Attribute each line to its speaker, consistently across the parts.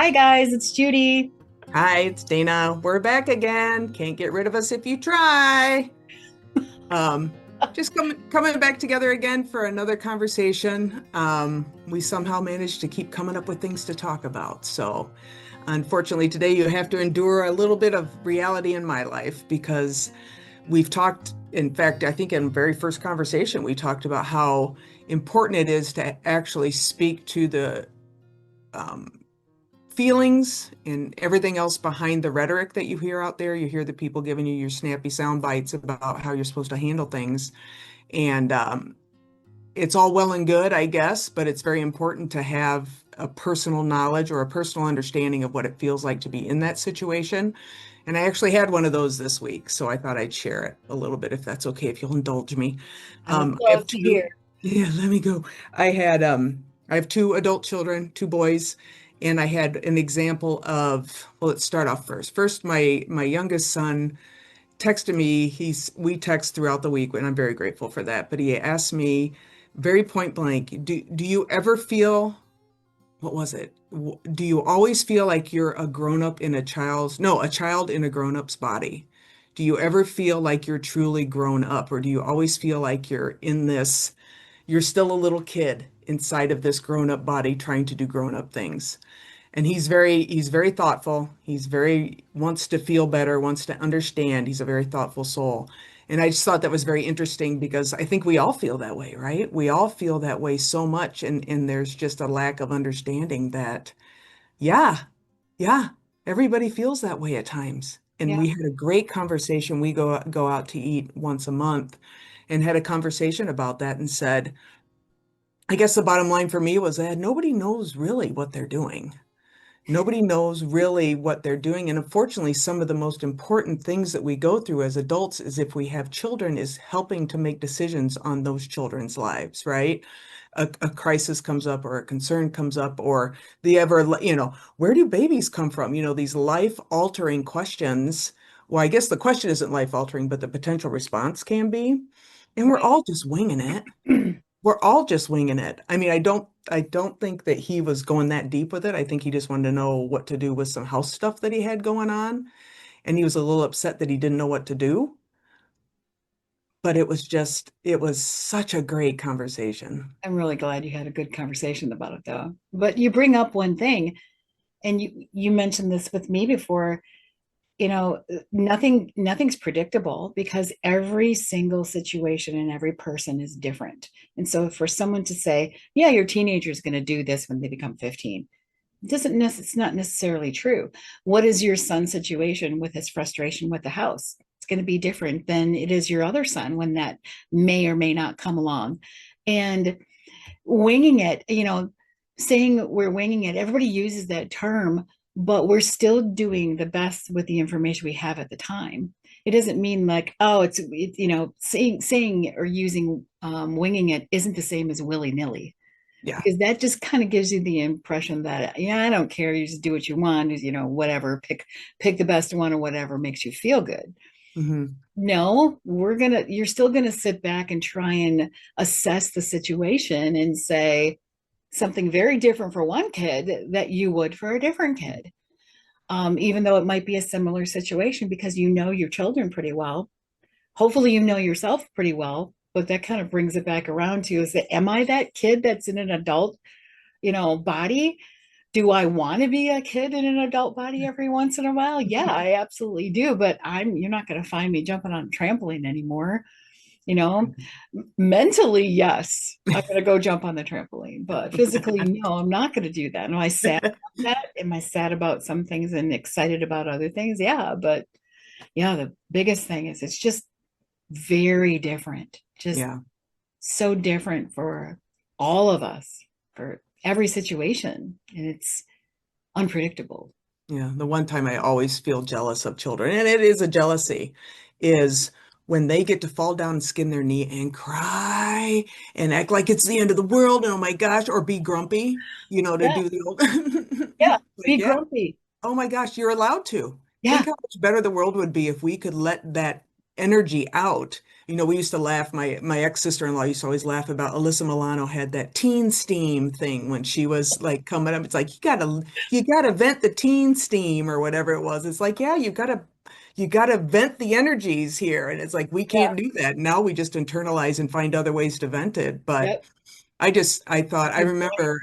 Speaker 1: Hi guys, it's Judy.
Speaker 2: Hi, it's Dana. We're back again. Can't get rid of us if you try. Um, just coming back together again for another conversation. We somehow managed to keep coming up with things to talk about. So, unfortunately, today you have to endure a little bit of reality in my life because we've talked. In fact, I think in the very first conversation, we talked about how important it is to actually speak to the um, feelings and everything else behind the rhetoric that you hear out there. You hear the people giving you your snappy sound bites about how you're supposed to handle things. And it's all well and good, I guess, but it's very important to have a personal knowledge or a personal understanding of what it feels like to be in that situation. And I actually had one of those this week, so I thought I'd share it a little bit if that's okay, if you'll indulge me.
Speaker 1: I would
Speaker 2: I
Speaker 1: love
Speaker 2: have
Speaker 1: to
Speaker 2: two,
Speaker 1: hear.
Speaker 2: yeah, let me go. I have two adult children, two boys, and I had an example of, well, let's start off first. First, my youngest son texted me. We text throughout the week, and I'm very grateful for that. But he asked me very point blank, do you ever feel, what was it? Do you always feel like you're a grown up in a child's, no, a child in a grown up's body? Do you ever feel like you're truly grown up, or do you always feel like you're still a little kid inside of this grown up body trying to do grown up things? And he's very thoughtful. He's very wants to feel better, wants to understand. He's a very thoughtful soul. And I just thought that was very interesting because I think we all feel that way, right? We all feel that way so much, and there's just a lack of understanding that, yeah, yeah, everybody feels that way at times. And
Speaker 1: Yeah,
Speaker 2: we had a great conversation. We go out to eat once a month and had a conversation about that and said, I guess the bottom line for me was that nobody knows really what they're doing. Nobody knows really what they're doing. And unfortunately, some of the most important things that we go through as adults is if we have children, is helping to make decisions on those children's lives, right? A crisis comes up or a concern comes up or where do babies come from? These life-altering questions. Well, I guess the question isn't life-altering, but the potential response can be. And we're all just winging it.
Speaker 1: right.
Speaker 2: We're all just winging it. I mean, I don't think that he was going that deep with it. I think he just wanted to know what to do with some house stuff that he had going on. And he was a little upset that he didn't know what to do. But it was such a great conversation.
Speaker 1: I'm really glad you had a good conversation about it though. But you bring up one thing, and you mentioned this with me before, nothing's predictable because every single situation and every person is different. And so for someone to say, yeah, your teenager is going to do this when they become 15, it's not necessarily true. What is your son's situation with his frustration with the house? It's going to be different than it is your other son when that may or may not come along. And winging it, saying we're winging it, everybody uses that term, but we're still doing the best with the information we have at the time. It doesn't mean like, oh, saying or using winging it isn't the same as willy nilly,
Speaker 2: Yeah.
Speaker 1: because that just kind of gives you the impression that, yeah, I don't care, you just do what you want, whatever, pick the best one or whatever makes you feel good.
Speaker 2: Hmm.
Speaker 1: No, you're still gonna sit back and try and assess the situation and say something very different for one kid that you would for a different kid. Even though it might be a similar situation because you know your children pretty well. Hopefully you know yourself pretty well, but that kind of brings it back around to, is that, am I that kid that's in an adult, body? Do I want to be a kid in an adult body every once in a while? Yeah, I absolutely do. But you're not going to find me jumping on a trampoline anymore. You know, mentally, yes, I'm going to go jump on the trampoline, but physically, no, I'm not going to do that. Am I sad about that? Am I sad about some things and excited about other things? Yeah. But yeah, the biggest thing is it's just very different, just
Speaker 2: Yeah.
Speaker 1: so different for all of us, for every situation. And it's unpredictable.
Speaker 2: Yeah. The one time I always feel jealous of children, and it is a jealousy, is when they get to fall down and skin their knee and cry and act like it's the end of the world and oh my gosh, or be grumpy, to
Speaker 1: Yeah.
Speaker 2: do the old
Speaker 1: Yeah.
Speaker 2: like,
Speaker 1: Be
Speaker 2: yeah.
Speaker 1: grumpy.
Speaker 2: Oh my gosh, you're allowed to.
Speaker 1: Yeah.
Speaker 2: Think how much better the world would be if we could let that energy out. We used to laugh. My ex-sister-in-law used to always laugh about Alyssa Milano had that teen steam thing when she was like coming up. It's like you gotta vent the teen steam or whatever it was. It's like, yeah, you gotta vent the energies here. And it's like we
Speaker 1: Yeah.
Speaker 2: can't do that. Now we just internalize and find other ways to vent it. But
Speaker 1: Yep.
Speaker 2: I remember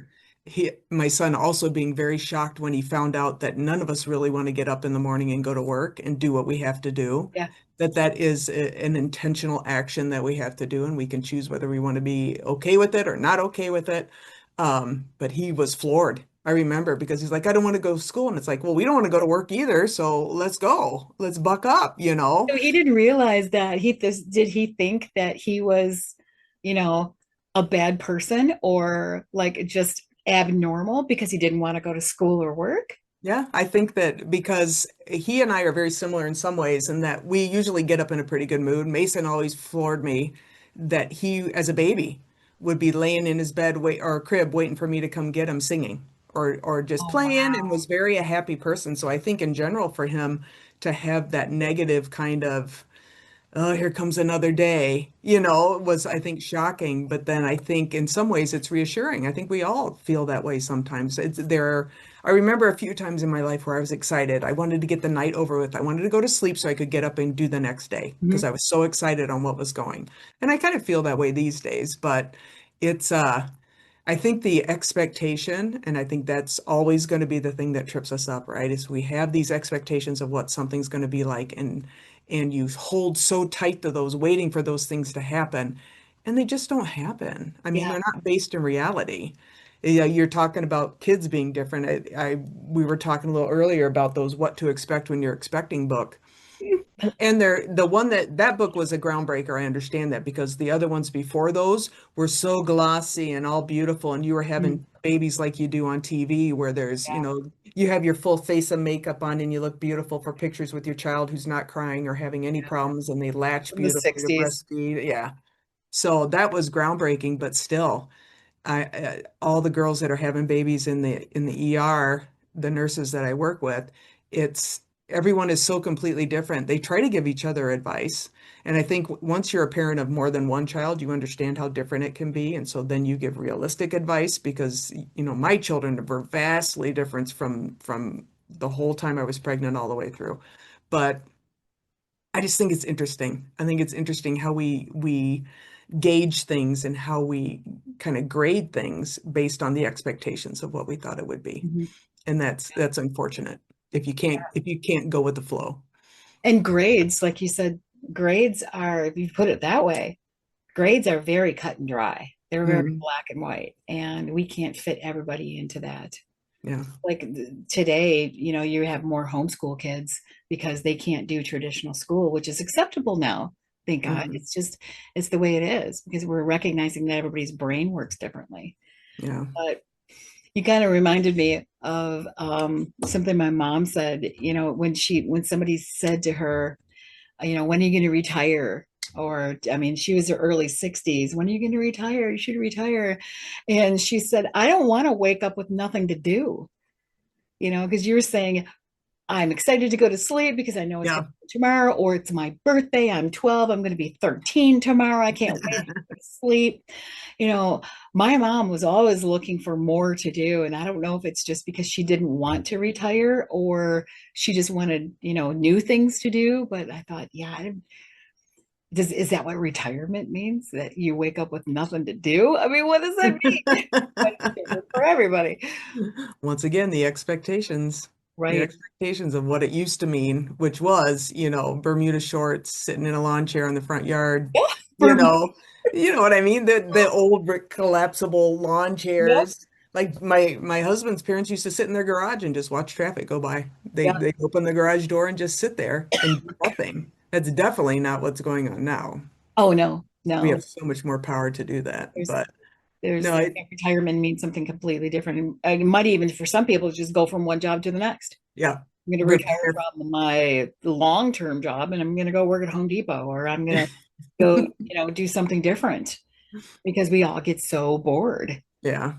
Speaker 2: my son also being very shocked when he found out that none of us really want to get up in the morning and go to work and do what we have to do.
Speaker 1: Yeah.
Speaker 2: That is an intentional action that we have to do, and we can choose whether we want to be okay with it or not okay with it. But he was floored. I remember because he's like, I don't want to go to school. And it's like, well, we don't want to go to work either. So let's go. Let's buck up.
Speaker 1: So he didn't realize that did he think that he was, you know, a bad person or like just abnormal because he didn't want to go to school or work?
Speaker 2: Yeah, I think that because he and I are very similar in some ways, and that we usually get up in a pretty good mood. Mason always floored me that he, as a baby, would be laying in his bed or crib waiting for me to come get him singing or just
Speaker 1: Oh,
Speaker 2: playing, and
Speaker 1: wow.
Speaker 2: was very a happy person. So I think in general for him to have that negative kind of, oh, here comes another day, was, I think, shocking. But then I think in some ways it's reassuring. I think we all feel that way sometimes. I remember a few times in my life where I was excited. I wanted to get the night over with. I wanted to go to sleep so I could get up and do the next day because
Speaker 1: Mhm.
Speaker 2: I was so excited on what was going. And I kind of feel that way these days, but it's, I think the expectation, and I think that's always going to be the thing that trips us up, right? Is we have these expectations of what something's going to be like, and you hold so tight to those, waiting for those things to happen, and they just don't happen. I mean,
Speaker 1: Yeah.
Speaker 2: they're not based in reality. Yeah, you're talking about kids being different. We were talking a little earlier about those "What to Expect When You're Expecting" book. And the one that book was a groundbreaker. I understand that because the other ones before those were so glossy and all beautiful, and you were
Speaker 1: Mm.
Speaker 2: having babies like you do on TV, where there's,
Speaker 1: Yeah.
Speaker 2: you have your full face of makeup on and you look beautiful for pictures with your child who's not crying or having any problems, and they latch
Speaker 1: In the
Speaker 2: beautifully to
Speaker 1: 60s.
Speaker 2: breastfeed. Yeah. So that was groundbreaking, but still, all the girls that are having babies in the ER, the nurses that I work with, it's everyone is so completely different. They try to give each other advice. And I think once you're a parent of more than one child, you understand how different it can be. And so then you give realistic advice because, my children were vastly different from the whole time I was pregnant all the way through. But I just think it's interesting. I think it's interesting how we gauge things and how we kind of grade things based on the expectations of what we thought it would be.
Speaker 1: Mhm.
Speaker 2: And that's unfortunate if you can't go with the flow.
Speaker 1: And grades, like you said, grades are, if you put it that way, grades are very cut and dry. They're very
Speaker 2: Mhm.
Speaker 1: black and white, and we can't fit everybody into that.
Speaker 2: Yeah.
Speaker 1: Like today, you have more homeschool kids because they can't do traditional school, which is acceptable now. Thank God.
Speaker 2: Mhm.
Speaker 1: It's the way it is because we're recognizing that everybody's brain works differently.
Speaker 2: Yeah.
Speaker 1: But you kind of reminded me of something my mom said, when somebody said to her, when are you going to retire? Or, I mean, she was her early 60s. When are you going to retire? You should retire. And she said, I don't want to wake up with nothing to do, because you were saying, I'm excited to go to sleep because I know it's going
Speaker 2: Yeah.
Speaker 1: to be tomorrow, or it's my birthday. I'm 12. I'm going to be 13 tomorrow. I can't wait to go to sleep. My mom was always looking for more to do. And I don't know if it's just because she didn't want to retire or she just wanted, new things to do. But I thought, yeah, is that what retirement means? That you wake up with nothing to do? I mean, what does that mean? But it's different for everybody,
Speaker 2: Once again, the
Speaker 1: right?
Speaker 2: expectations of what it used to mean, which was, Bermuda shorts, sitting in a lawn chair in the front yard,
Speaker 1: Yeah,
Speaker 2: you
Speaker 1: for me.
Speaker 2: know, you know what I mean? The old brick collapsible lawn
Speaker 1: Yep.
Speaker 2: chairs. Like my husband's parents used to sit in their garage and just watch traffic go by. They
Speaker 1: Yeah.
Speaker 2: they open the garage door and just sit there and do nothing. That's definitely not what's going on now.
Speaker 1: Oh no,
Speaker 2: We
Speaker 1: no.
Speaker 2: have so much more power to do that.
Speaker 1: There's
Speaker 2: But
Speaker 1: there's
Speaker 2: no,
Speaker 1: I think retirement means something completely different. And it might even for some people just go from one job to the next.
Speaker 2: yeah,
Speaker 1: I'm going to retire
Speaker 2: repair.
Speaker 1: from my long-term job and I'm going to go work at Home Depot or I'm going to go, do something different because we all get so bored.
Speaker 2: Yeah.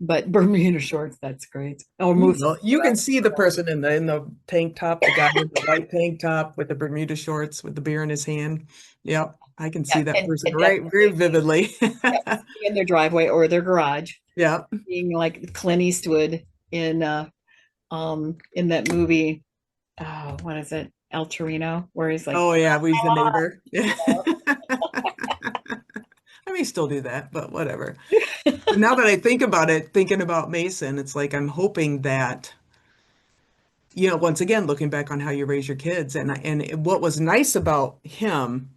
Speaker 1: But Bermuda shorts, that's great. Or
Speaker 2: You
Speaker 1: moose.
Speaker 2: know, you can see the person in the tank top, the guy in the white tank top with the Bermuda shorts with the beer in his hand. Yep, I can
Speaker 1: Yeah,
Speaker 2: see that person
Speaker 1: and
Speaker 2: right very
Speaker 1: definitely
Speaker 2: vividly.
Speaker 1: yeah, in their driveway or their garage,
Speaker 2: Yeah.
Speaker 1: being like Clint Eastwood in that movie. Oh, what is it? El Torino, where he's like,
Speaker 2: Oh yeah, he's the neighbor. Yeah.
Speaker 1: you know,
Speaker 2: I may still do that, but whatever. But now that I think about it, thinking about Mason, it's like I'm hoping that, once again, looking back on how you raise your kids, and what was nice about him,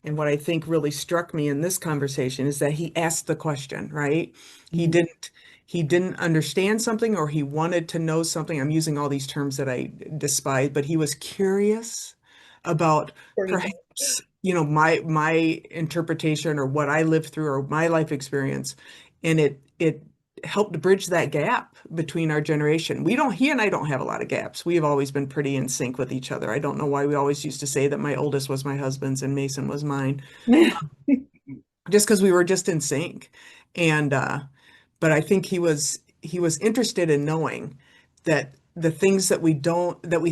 Speaker 2: and what I think really struck me in this conversation is that he asked the question, right? He
Speaker 1: Mhm.
Speaker 2: didn't he didn't understand something or he wanted to know something. I'm using all these terms that I despise, but he was curious about
Speaker 1: Curious.
Speaker 2: perhaps, my interpretation or what I lived through or my life experience, and it helped bridge that gap between our generation. He and I don't have a lot of gaps. We have always been pretty in sync with each other. I don't know why we always used to say that my oldest was my husband's and Mason was mine, just because we were just in sync. And but I think he was interested in knowing that the things that we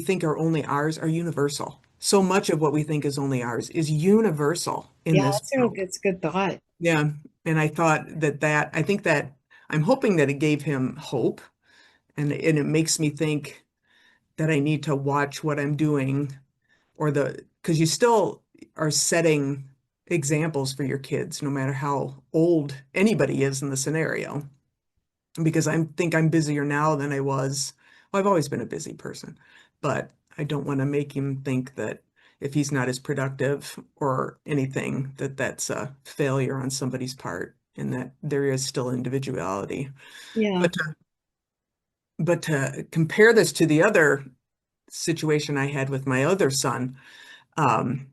Speaker 2: think are only ours are universal. So much of what we think is only ours is universal in
Speaker 1: Yeah,
Speaker 2: this world.
Speaker 1: it's a good thought.
Speaker 2: Yeah. And I thought I think that I'm hoping that it gave him hope, and it makes me think that I need to watch what I'm doing, because you still are setting examples for your kids, no matter how old anybody is in the scenario. Because I think I'm busier now than I was. Well, I've always been a busy person, but I don't want to make him think that if he's not as productive or anything, that that's a failure on somebody's part and that there is still individuality.
Speaker 1: Yeah.
Speaker 2: But to compare this to the other situation I had with my other son, um,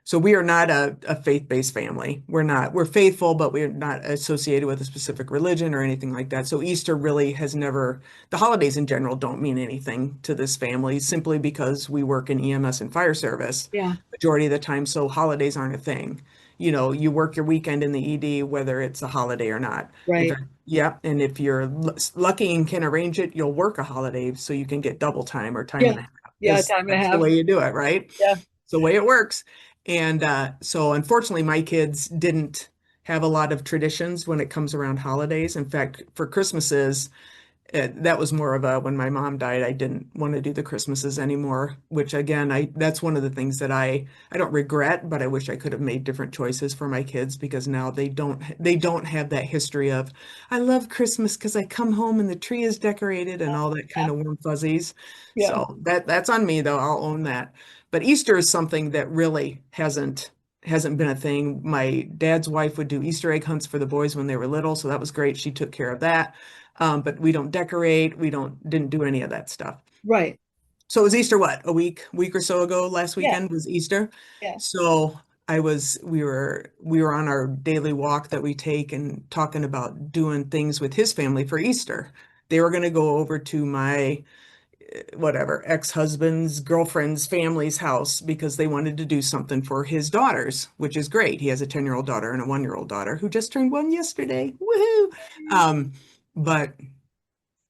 Speaker 2: so we are not a faith-based family. We're faithful, but we're not associated with a specific religion or anything like that. So Easter really has never, the holidays in general don't mean anything to this family simply because we work in EMS and fire service
Speaker 1: Yeah.
Speaker 2: majority of the time. So holidays aren't a thing. You work your weekend in the ED, whether it's a holiday or not. In
Speaker 1: Right.
Speaker 2: fact, yeah. And if you're lucky and can arrange it, you'll work a holiday so you can get double time or time
Speaker 1: Yeah.
Speaker 2: and a half
Speaker 1: Yeah.
Speaker 2: because
Speaker 1: Time and a
Speaker 2: that's the
Speaker 1: half.
Speaker 2: way you do it, right?
Speaker 1: Yeah.
Speaker 2: It's the way it works. And so unfortunately, my kids didn't have a lot of traditions when it comes around holidays. In fact, for Christmases, that was more of a when my mom died, I didn't want to do the Christmases anymore, which again, that's one of the things that I don't regret, but I wish I could have made different choices for my kids because now they don't have that history of I love Christmas because I come home and the tree is decorated and all that kind of warm fuzzies.
Speaker 1: Yeah.
Speaker 2: So that's on me though. I'll own that. But Easter is something that really hasn't been a thing. My dad's wife would do Easter egg hunts for the boys when they were little, so that was great. She took care of that. But we don't decorate. We didn't do any of that stuff.
Speaker 1: Right.
Speaker 2: So it was Easter, what, a week or so ago, last
Speaker 1: Yeah.
Speaker 2: weekend was Easter.
Speaker 1: Yeah.
Speaker 2: So we were on our daily walk that we take and talking about doing things with his family for Easter. They were going to go over to my whatever ex-husband's girlfriend's family's house because they wanted to do something for his daughters, which is great. He has a 10-year-old daughter and a 1-year-old daughter who just turned one yesterday. Woohoo! But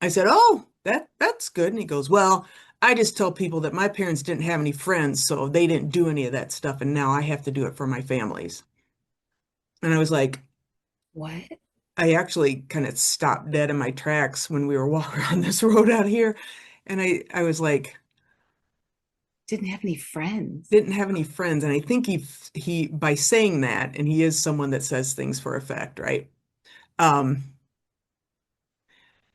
Speaker 2: I said, "Oh, that's good." And he goes, "Well, I just tell people that my parents didn't have any friends, so they didn't do any of that stuff, and now I have to do it for my families." And I was like,
Speaker 1: What?
Speaker 2: I actually kind of stopped dead in my tracks when we were walking around this road out here, and I was like,
Speaker 1: Didn't have any friends.
Speaker 2: didn't have any friends, and I think he by saying that, and he is someone that says things for effect, right? Um,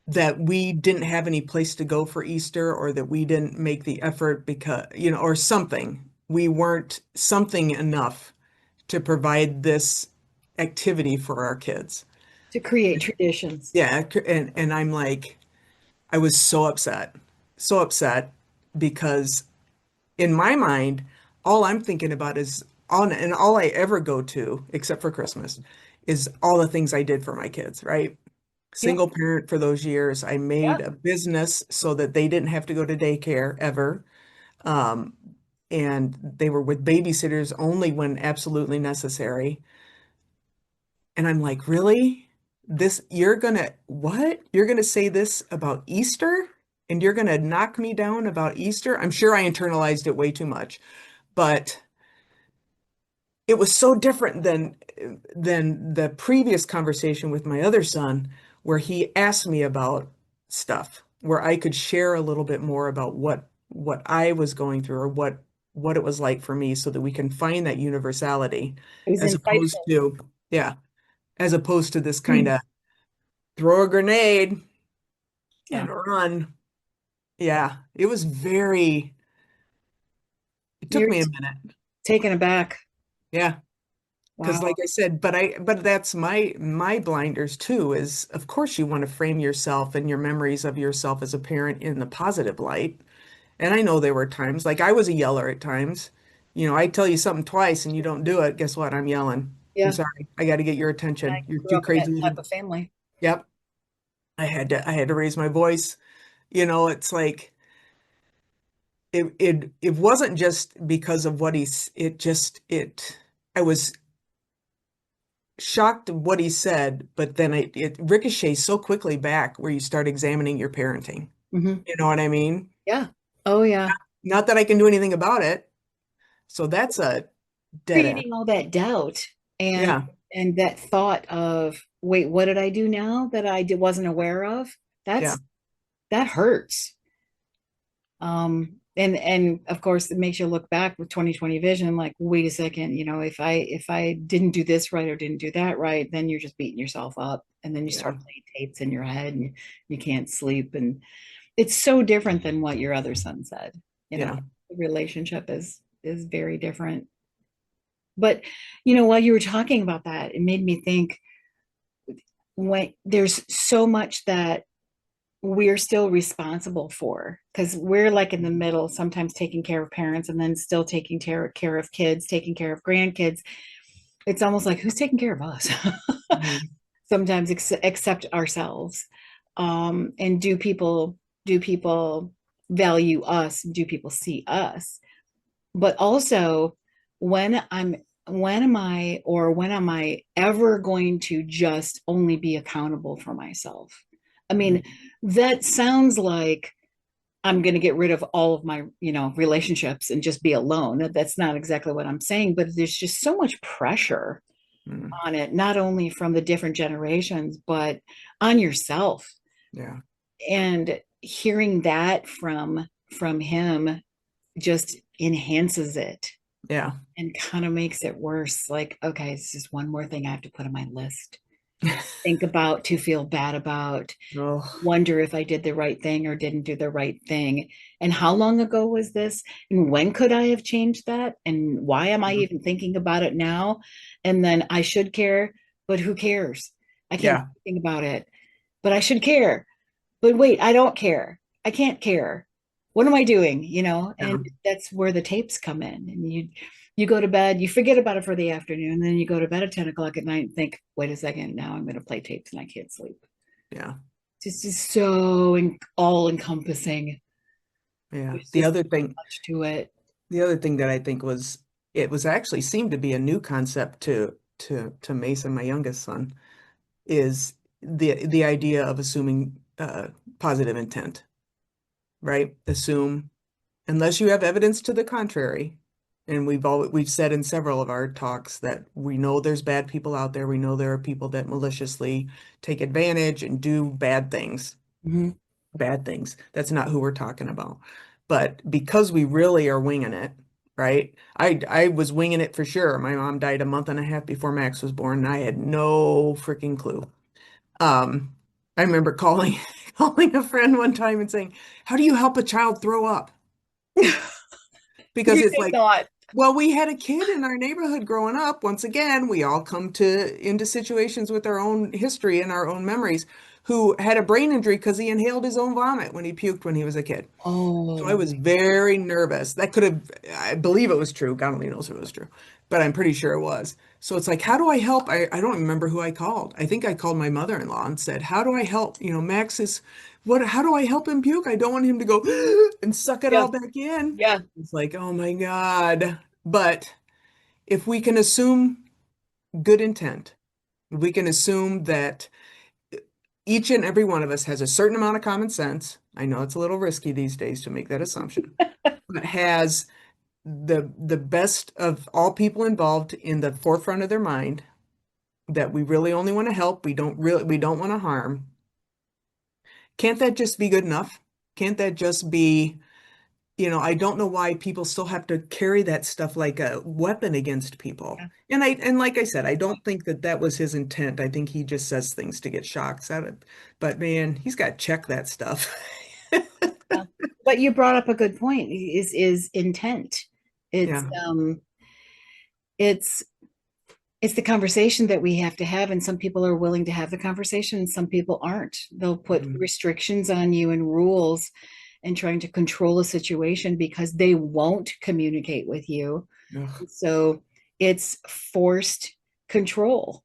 Speaker 2: that we didn't have any place to go for Easter or that we didn't make the effort because, or something. We weren't something enough to provide this activity for our kids.
Speaker 1: To create traditions.
Speaker 2: Yeah, and I'm like, I was so upset because in my mind, all I'm thinking about is all I ever go to, except for Christmas, is all the things I did for my kids, right?
Speaker 1: Yeah.
Speaker 2: Single parent for those years. I
Speaker 1: Yeah.
Speaker 2: made a business so that they didn't have to go to daycare ever. Um, and they were with babysitters only when absolutely necessary. And I'm like, really? this, you're gonna, what? You're gonna say this about Easter? And you're gonna knock me down about Easter? I'm sure I internalized it way too much, but it was so different than the previous conversation with my other son, where he asked me about stuff, where I could share a little bit more about what I was going through, or what it was like for me, so that we can find that universality,
Speaker 1: It was
Speaker 2: as opposed
Speaker 1: insightful.
Speaker 2: to, yeah, as opposed to this kind of throw a grenade
Speaker 1: Yeah.
Speaker 2: and run. Yeah, it was very, it took
Speaker 1: You're
Speaker 2: me a minute.
Speaker 1: taken aback.
Speaker 2: Yeah. Because
Speaker 1: Wow.
Speaker 2: like I said, but that's my blinders too, is of course you want to frame yourself and your memories of yourself as a parent in the positive light. And I know there were times, like I was a yeller at times. I tell you something twice and you don't do it, guess what? I'm yelling. I'm
Speaker 1: Yeah.
Speaker 2: sorry. I got to get your
Speaker 1: I
Speaker 2: attention. You're
Speaker 1: grew
Speaker 2: too
Speaker 1: up in that
Speaker 2: crazy
Speaker 1: type
Speaker 2: to.
Speaker 1: of family.
Speaker 2: Yep. I had to raise my voice. It's like it wasn't just because of what he's it just it I was shocked at what he said, but then it ricochets so quickly back, where you start examining your parenting.
Speaker 1: Hmm.
Speaker 2: You know what I mean?
Speaker 1: Yeah. Oh, yeah.
Speaker 2: Not that I can do anything about it. So that's a dead end.
Speaker 1: Creating all that doubt and
Speaker 2: Yeah,
Speaker 1: that thought of, wait, what did I do now that wasn't aware of?
Speaker 2: yeah,
Speaker 1: That hurts. And of course it makes you look back with 2020 vision, like, wait a second, if I didn't do this right or didn't do that right, then you're just beating yourself up, and then you
Speaker 2: yeah,
Speaker 1: start playing tapes in your head, and you can't sleep. And it's so different than what your other son said.
Speaker 2: yeah,
Speaker 1: The relationship is very different. But while you were talking about that, it made me think, when there's so much that we're still responsible for, because we're like in the middle, sometimes taking care of parents and then still taking care of kids, taking care of grandkids. It's almost like, who's taking care of us?
Speaker 2: mhm,
Speaker 1: Sometimes except ourselves. And do people value us? Do people see us? But also, when I'm when am I ever going to just only be accountable for myself? I
Speaker 2: mhm.
Speaker 1: mean, that sounds like I'm going to get rid of all of my, relationships and just be alone. That's not exactly what I'm saying, but there's just so much pressure
Speaker 2: Mhm.
Speaker 1: on it, not only from the different generations, but on yourself.
Speaker 2: Yeah,
Speaker 1: And hearing that from him just enhances it
Speaker 2: yeah.
Speaker 1: and kind of makes it worse. Like, okay, it's just one more thing I have to put on my list to think about, to feel bad about,
Speaker 2: Oh,
Speaker 1: wonder if I did the right thing or didn't do the right thing. And how long ago was this? And when could I have changed that? And why am I even thinking about it now? And then I should care, but who cares? I can't
Speaker 2: yeah,
Speaker 1: think about it, but I should care. But wait, I don't care. I can't care. What am I doing?
Speaker 2: yeah,
Speaker 1: And that's where the tapes come in. And you go to bed, you forget about it for the afternoon, then you go to bed at 10 o'clock at night and think, wait a second, now I'm going to play tapes and I can't sleep.
Speaker 2: yeah,
Speaker 1: Just so all encompassing.
Speaker 2: yeah.
Speaker 1: There's just so much to it.
Speaker 2: The other thing that I think was, it was actually seemed to be a new concept to Mason, my youngest son, is the idea of assuming positive intent, right? Assume, unless you have evidence to the contrary. And we've said in several of our talks that we know there's bad people out there. We know there are people that maliciously take advantage and do bad things.
Speaker 1: Mhm.
Speaker 2: Bad things. That's not who we're talking about. But because we really are winging it, right? I was winging it for sure. My mom died a month and a half before Max was born, and I had no freaking clue. Um, I remember calling calling a friend one time and saying, "How do you help a child throw up?" Because
Speaker 1: You
Speaker 2: it's
Speaker 1: think
Speaker 2: like,
Speaker 1: not.
Speaker 2: well, we had a kid in our neighborhood growing up. Once again, we all come to into situations with our own history and our own memories, who had a brain injury because he inhaled his own vomit when he puked when he was a kid. So I
Speaker 1: Oh,
Speaker 2: was very nervous. That could have, I believe it was true. God only knows if it was true, but I'm pretty sure it was. So it's like, how do I help? I don't remember who I called. I think I called my mother-in-law and said, how do I help? Max is, how do I help him puke? I don't want him to go and suck it
Speaker 1: yeah,
Speaker 2: all back in.
Speaker 1: yeah.
Speaker 2: It's like, oh my God. But if we can assume good intent, we can assume that each and every one of us has a certain amount of common sense. I know it's a little risky these days to make that assumption, but has the best of all people involved in the forefront of their mind, that we really only want to help, we don't want to harm. Can't that just be good enough? Can't that just be, I don't know why people still have to carry that stuff like a weapon against people.
Speaker 1: Yeah.
Speaker 2: And like I said, I don't think that that was his intent. I think he just says things to get shocks out of it. But man, he's got to check that stuff.
Speaker 1: Yeah. But you brought up a good point, is intent. It's
Speaker 2: Yeah.
Speaker 1: it's it's the conversation that we have to have, and some people are willing to have the conversation and some people aren't. They'll put
Speaker 2: Mhm.
Speaker 1: restrictions on you and rules and trying to control a situation because they won't communicate with you.
Speaker 2: Ugh.
Speaker 1: So it's forced control.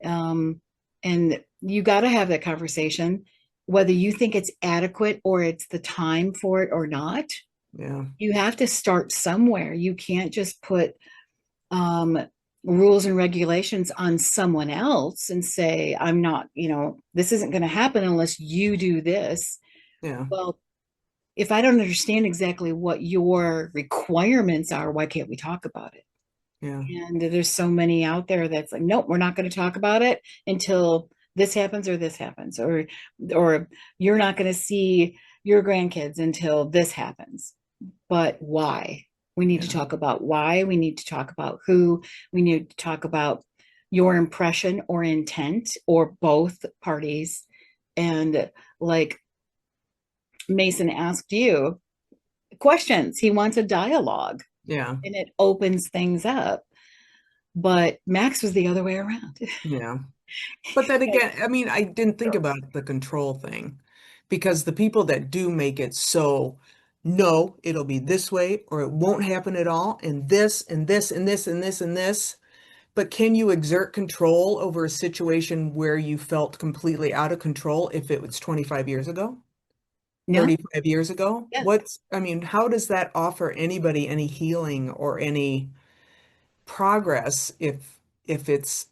Speaker 1: Um, and you got to have that conversation, whether you think it's adequate or it's the time for it or not.
Speaker 2: Yeah.
Speaker 1: You have to start somewhere. You can't just put um, rules and regulations on someone else and say, I'm not, this isn't going to happen unless you do this.
Speaker 2: Yeah.
Speaker 1: Well, if I don't understand exactly what your requirements are, why can't we talk about it?
Speaker 2: Yeah.
Speaker 1: And there's so many out there that's like, nope, we're not going to talk about it until this happens or this happens, or you're not going to see your grandkids until this happens. But why? We need to
Speaker 2: Yeah.
Speaker 1: talk about why. We need to talk about who. We need to talk about your impression or intent or both parties. And like Mason asked you questions, he wants a dialogue
Speaker 2: Yeah.
Speaker 1: and it opens things up. But Max was the other way around.
Speaker 2: Yeah. But then again, I mean, I didn't think about the control thing, because the people that do make it so, no, it'll be this way or it won't happen at all, and this and this and this and this and this. But can you exert control over a situation where you felt completely out of control if it was 25 years ago,
Speaker 1: No,
Speaker 2: 35 years ago?
Speaker 1: yeah.
Speaker 2: I mean, how does that offer anybody any healing or any progress if it's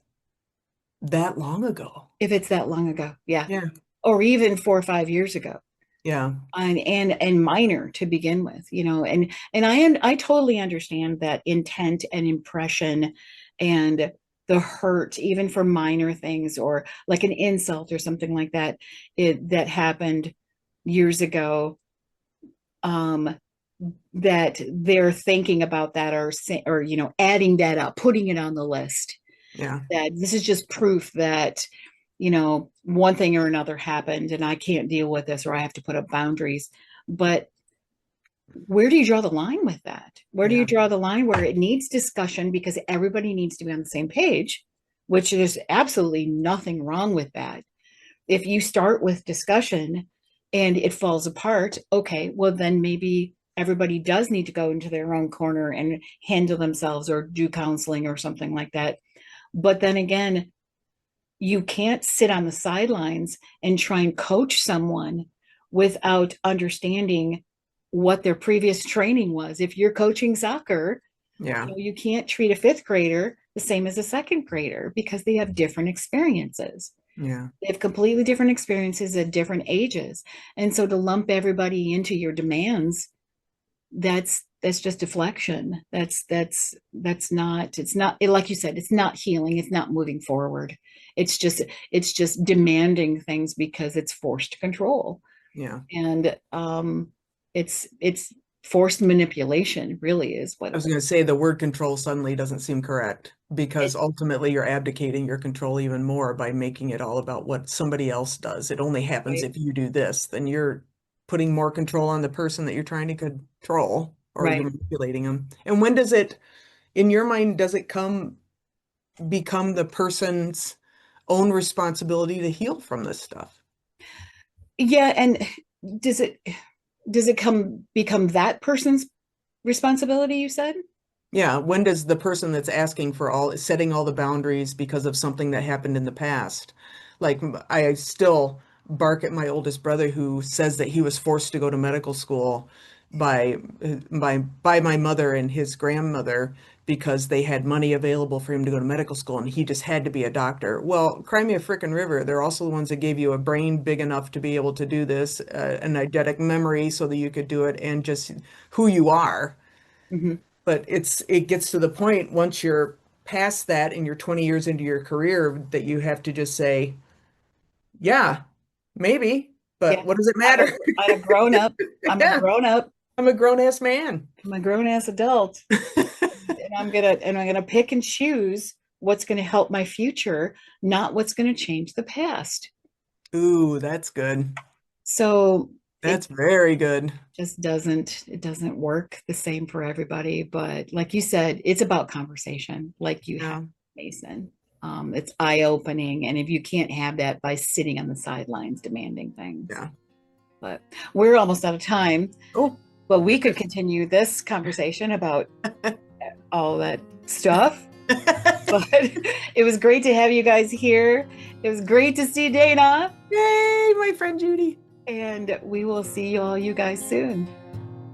Speaker 2: that long ago?
Speaker 1: If it's that long ago, yeah.
Speaker 2: Yeah.
Speaker 1: Or even 4 or 5 years ago.
Speaker 2: Yeah.
Speaker 1: And minor to begin with, and I totally understand that intent and impression and the hurt, even for minor things or like an insult or something like that, that happened years ago, um that they're thinking about that or adding that up, putting it on the list,
Speaker 2: Yeah.
Speaker 1: that this is just proof that one thing or another happened and I can't deal with this or I have to put up boundaries. But where do you draw the line with that? Where do you
Speaker 2: Yeah.
Speaker 1: draw the line where it needs discussion because everybody needs to be on the same page, which there's absolutely nothing wrong with that. If you start with discussion and it falls apart, okay, well, then maybe everybody does need to go into their own corner and handle themselves or do counseling or something like that. But then again, you can't sit on the sidelines and try and coach someone without understanding what their previous training was. If you're coaching soccer,
Speaker 2: Yeah.
Speaker 1: you can't treat a fifth grader the same as a second grader because they have different experiences.
Speaker 2: Yeah.
Speaker 1: They have completely different experiences at different ages. And so to lump everybody into your demands, that's just deflection. That's not, it's not, like you said, it's not healing, it's not moving forward. It's just demanding things because it's forced control.
Speaker 2: Yeah.
Speaker 1: And it's forced manipulation, really is what
Speaker 2: I
Speaker 1: it
Speaker 2: was
Speaker 1: was.
Speaker 2: going to say the word control suddenly doesn't seem correct, because
Speaker 1: It,
Speaker 2: ultimately you're abdicating your control even more by making it all about what somebody else does. It only happens
Speaker 1: right,
Speaker 2: if you do this, then you're putting more control on the person that you're trying to control, or you're
Speaker 1: right.
Speaker 2: manipulating them. And when does it, in your mind, does it become the person's own responsibility to heal from this stuff?
Speaker 1: Yeah, and does it does it come become that person's responsibility, you said?
Speaker 2: Yeah, when does the person that's asking for setting all the boundaries because of something that happened in the past? Like, I still bark at my oldest brother who says that he was forced to go to medical school by my mother and his grandmother because they had money available for him to go to medical school and he just had to be a doctor. Well, cry me a frickin' river. They're also the ones that gave you a brain big enough to be able to do this, an eidetic memory so that you could do it, and just who you are.
Speaker 1: Mhm.
Speaker 2: But it gets to the point once you're past that and you're 20 years into your career that you have to just say, yeah, maybe, but
Speaker 1: Yeah.
Speaker 2: what does it
Speaker 1: I'm a,
Speaker 2: matter?
Speaker 1: I'm a grown up. I'm a
Speaker 2: Yeah,
Speaker 1: grown up.
Speaker 2: I'm a grown ass man.
Speaker 1: I'm a grown ass adult. And I'm gonna pick and choose what's gonna help my future, not what's gonna change the past.
Speaker 2: Ooh, that's good.
Speaker 1: So it
Speaker 2: That's very good.
Speaker 1: just doesn't work the same for everybody. But like you said, it's about conversation, like you have,
Speaker 2: Yeah.
Speaker 1: Mason. It's eye-opening, and if you can't have that by sitting on the sidelines demanding things.
Speaker 2: Yeah.
Speaker 1: But we're almost out of time.
Speaker 2: Oh.
Speaker 1: But we could continue this conversation about all that stuff. But it was great to have you guys here. It was great to see Dana.
Speaker 2: Yay, my friend Judy.
Speaker 1: And we will see all you guys soon.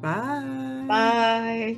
Speaker 2: Bye.
Speaker 1: Bye.